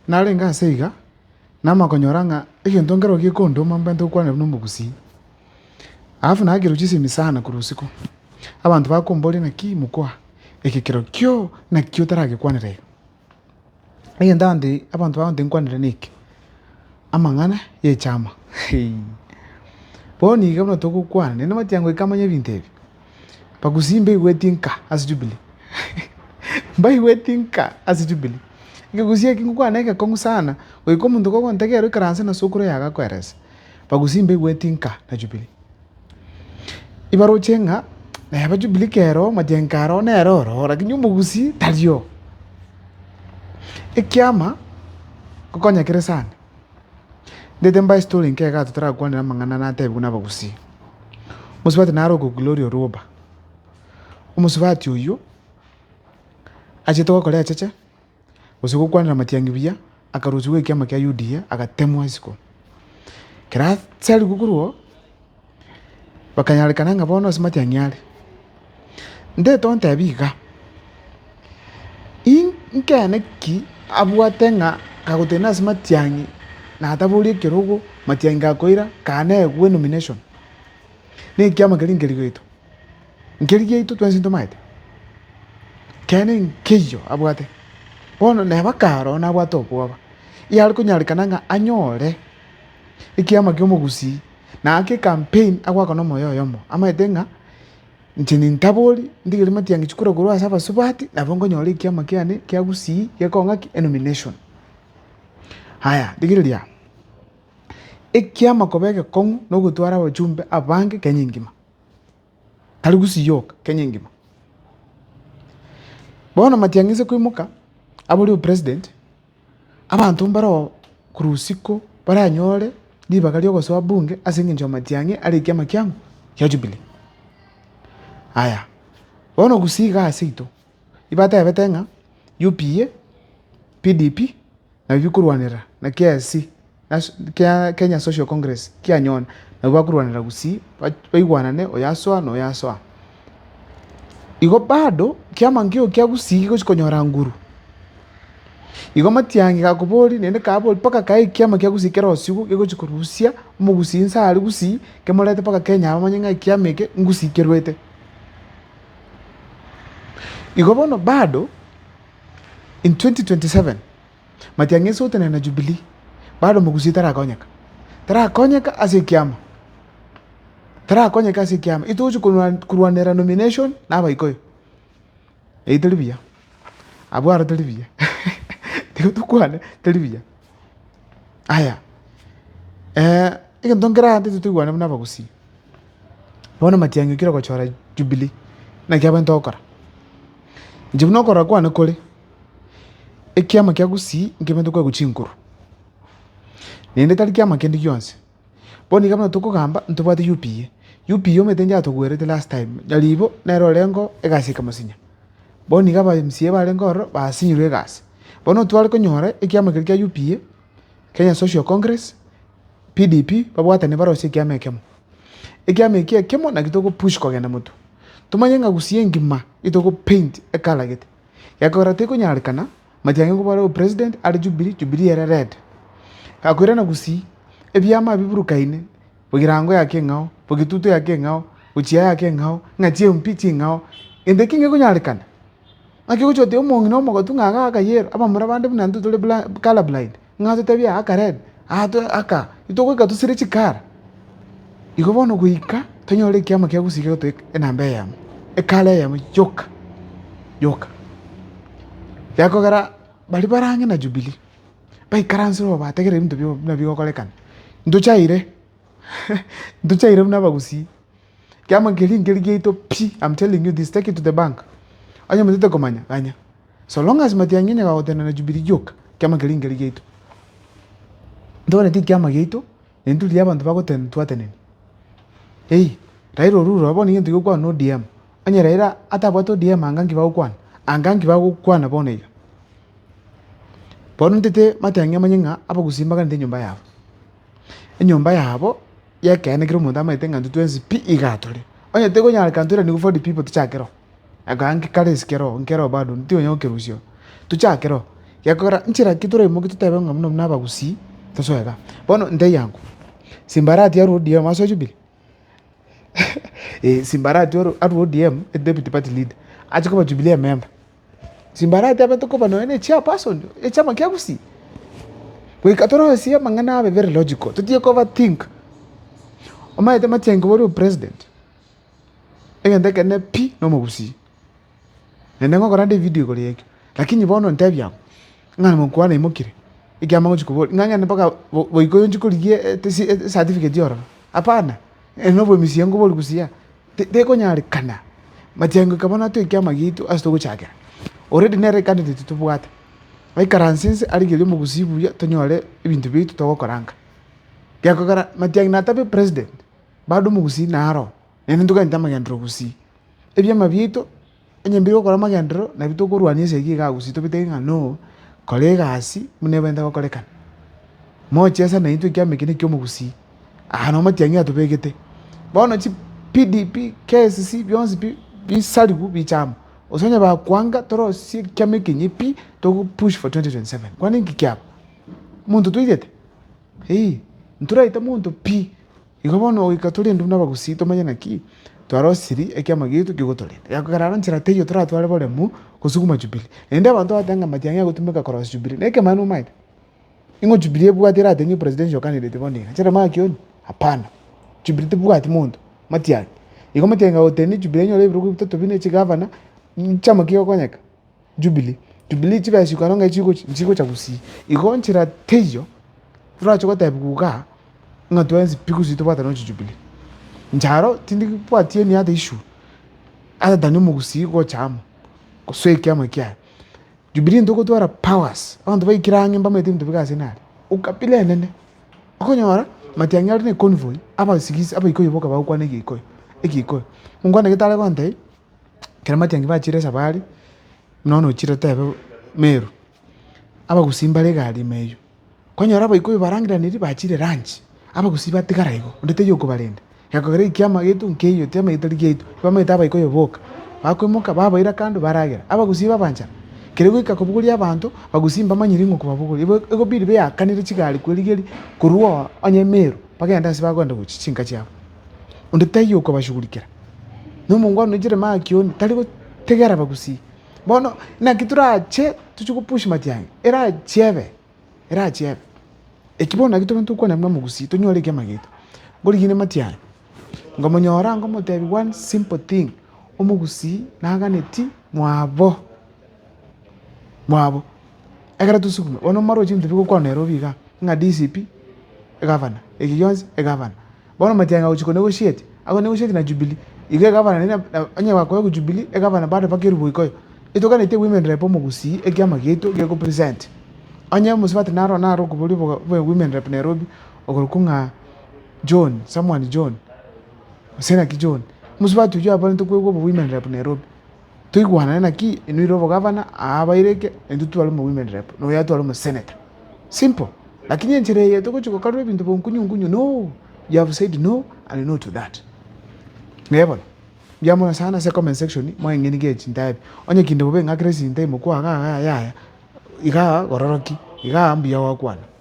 narenga seiga namakonyoranga egento nkero gikondoma mbente gokwanera buna omogusi alafu nagera chisemi sana kurusiko abantu bakombori naki mukwa ekekero kio nakio taragekwanera iga egento ande abantu bagante nkwanera niki amang'ana ya echama bono iga buna togokwana nende matiango ikamanya ebinto ebi bagusi mbaigweti nka ase Jubilee mbaigweti nka ase Jubilee ikegusi eki ngokwana egekong'u sana goika omonto gogontegera oikaranse na sokoro yagakweresa bagusi mbaigweti nka na Jubilee ibaroche ng'a neba Jubilee kero matiang'o karo nero ororo lakini omogusi tario ekiama gokonyakere sana ndete mbae story nkega totarakwanera amang'ana natebwa na abagusi omusubati naro oko Glory Orwoba omusubati oyo achete gokora echeche gose gokwanera matiang'i buya akarusiwa ekiama kia UDA agatemwa isiko kera chari gokorwa bakanyarekana ng'a bono ase matiang'i are ndete ontebia iga nkene ki abwate ng'a kagotena ase matiang'i natabori ekerogo matiang'i gakoira kanegwe nomination na ekiama keri nkeri gaito nkeri giaito twensi ntomaete kene nkeiyo abwate bono neba karo nabwate obwoba yare konyarekana ng'a anyore ekiama kia omogusi nake campaign agwaka na omoyo oyomo amaete ng'a inche nintabori ndigere matiang'i chikora korwa ase abasubati nabo nkonyora ekiama kiane kia gusii gekong'aki enomination haya rigireria ekiama koba egekong'u na ogotwara abachumbe abange Kenya engima tari gusii yoka Kenya engima bono matiang'i ase koimoka abori president abanto mbaro kurusiko baranyore ribaga ria ogosoa bunge ase eng'encho ya matiang'i are ekiama kiang'u kia Jubilee haya bono gusii iga ase ito ibatebete ng'a UPA PDP nabo bikorwanera na KSC Kenya Social Congress kianyona nabo bakorwanera gusii baigwanane oyasoa na oyasoa igo bado kiama nkio kia gusii gigochi konyora nguru igo matiang'i gakobori nende kabori mpaka kae kiama kia gusii kerosiwu gigochi korusia omogusii nsa are gusii kemorete mpaka Kenya bamanye ng'a ekiama eke ngusii kerwete igo bono bado in 2027 matiang'i ase otenena na Jubilee bado omogusii tarakonyeka ase ekiama tarakonyeka ase ekiama itogochi korwanera nomination na abaikoyo tari buya abwaro tari buya tigo tokwane tari buya aya egento nkere ante totoigwane buna abagusii bono matiang'i okire gochora Jubilee naki abente gokora inche buna okorora kwane kore ekiama kia gusii nkebente koewa chinkuru naende tari kiama kende gionsi bono iga buna tokogamba ntobwate UPA omanyete yatogwerete last time nyaribo nero orengo egasi ekamosinya bono iga aba MCA barenge ororo basinyirwe egasi bono tware konyora ekiama keri kia UPA Kenya Social Congress PDP babwatane barosie ekiama ekemo ekiama eki ekemo naki togopush kogenda motu tomanye ng'a gusii engima itogopaint ekala gete yakogera tekonyarekana matiang'i nkobare president are Jubilee ere red gakoira na gusii ebiama biburukaine bogirango yake eng'ao bogituto yake eng'ao gochia yake eng'ao ng'achi MP ching'ao ende kinge konyarekana ng'aki gochote omong'ina na omogotu ng'aga akayero abamura bande buna ntwe tore color blind ng'a totebia aka red aka itogoika tosire chikara igo bono goika tonyore ekiama kia gusii gegotoka enamba eyamo ekala eyamo yoka yakogera bari barange na Jubilee baikaranse robo bategere ebinto buna bigokorekana ntochaire ntochaire buna abagusii kiama keri nkeri giaito pi I'm telling you this, take it to the bank anya mutete komanya ganya so long as matiang'i nyagagotena na Jubilee yoka kiama keri nkeri giaito ntone ti kiama giaito nenturi abantu bagotena twateneni Raila Oruro aboni gento gokwana ODM anya Raila atabwate ODM angangi bagokwana bono iga bono ntete matiang'i amanye ng'a abagusii mbaganete enyomba yabo yakeanekire omonto amaete ng'a ntitwensi pi iga tore onye tekonyareka ntoirani 40 people tochakero agange karesi kero nkero bado ntigonya gokerusio tochakero yakora nchira kitura imo kitutebe ngamno mnaba gusi tosoega bono ndai yangu Simbarati ya ODM aso Jubilee Simbarati ya ODM deputy party leader achikoba Jubilee member Simbarati abatokoba no ene chairperson chama kya gusi we katoro sia mangana abe very logical tutie cover think omaite matyengo wori president egende kene pi no mugusi nene ngokora ndi video kole yeke lakini bono ntebya ngana mukwana imukire ikiama ngochikuboli nganya mpaka boikoyo njikuligie certificate yoro hapana eno bo misiengo boli kusia teko nyari kana matyengo kabona to ikiama gitu asito chake already nere candidate tubwata ai karansense aligele mugusibu ya tonyole ibintu bitu togokoranga yakokara matyengo natabe president bado mugusi naro nene nduka ntama yandro gusi ebyama bitu enyembiro kora magendro na bitu kurwania segi ga gusi to bitenga no kolega asi munebenda gokorekana mochesa na into kya mekine kyo mugusi no matyangi atubegete bono chi PDP KCC byonzi bisaligu bichama osonya ba kwanga toro si kya mekinyi pi to push for 2027 kwani ngikyapa muntu tuyete ntura ita muntu pi ikobono ikatuli ndumna bagusi to manya naki twaro siri ekya magitu kigotolenda yakarara nchira teyo tura twale bole mu kusukuma Jubilee ende abantu batanga matyangi agutumika cross Jubilee neke manu maida ingo Jubilee bwatira atengi presidential candidate bondinga chira makioni hapana Jubilee bwati muntu matyangi iko matyangi oteni Jubilee nyole biruku bitatu bine chigavana chama kiyo konyeka Jubilee chibashi kanonga chiko cha gusi iko nchira teyo tura choko tabuka ngatwenzi pikusi to bata no Jubilee njaro tindi bwatie ni ade issue ada dani mugusi ko chama ko sweke amakia Jubilee ndoko twara powers abantu bayikirange mbamete mtu bikaze nali ukapile nene akonyora matyangi ari ne convoy aba sigisi aba ikoyo boka bakwane ikikoyo ungwana kitale konte kera matyangi bachire sabali nono chiro tebe Meru aba kusimbale gali meyo konyora aba ikoyo barangira niri bachire ranch aba kusiba tikaraiko ndete yoko balenda yakogere ikiama gitu nkeyo tema itali gitu bameta aba ikoyo boka bakwemuka baba ira kandi baragera aba kusiba banja kirego kubuguli abantu bagusimba manyiringo kubabuguli ego biri be yakanire kigali kweligeri kuruwa anye Meru bagenda sibagonda kuchinga cyabo undetayo ko bashugulikira no mungwa nujire makioni taliko tegera bagusi bono na kitura che tuchukupush matyangi era cheve ekibona gitu bantu ko namwe mugusi tonyole ke magito goligine matyangi ngomonyora ngomotebi one simple thing omugusi naganeti mwabo egara tusukume ono maro chimtu biko kwa Nairobi ga nga DCP governor ekiyonzi governor bono matyangi uchiko negotiate ako negotiate na Jubilee ige governor nina anye wako ku Jubilee governor bado pakiru boykoyo itoka nete women rep omugusi ekyama gitu geko present anye musibati naro kubuli bo women rep Nairobi okorukunga John Sena ki John musibati ujya abantu kwego women rep Nairobi tuigwana na ki iniro governor abaireke endutu alimo women rep no yatu alimo senator simple lakini njire yeto ko kalwe bintu bonkunyu no you have said no and no to that ngebo yamona sana se comment section mo ngeni ge chintabe onye kinde bobe ngakiresi ntai mo kwa ya iga gororoki iga ambiya wakwana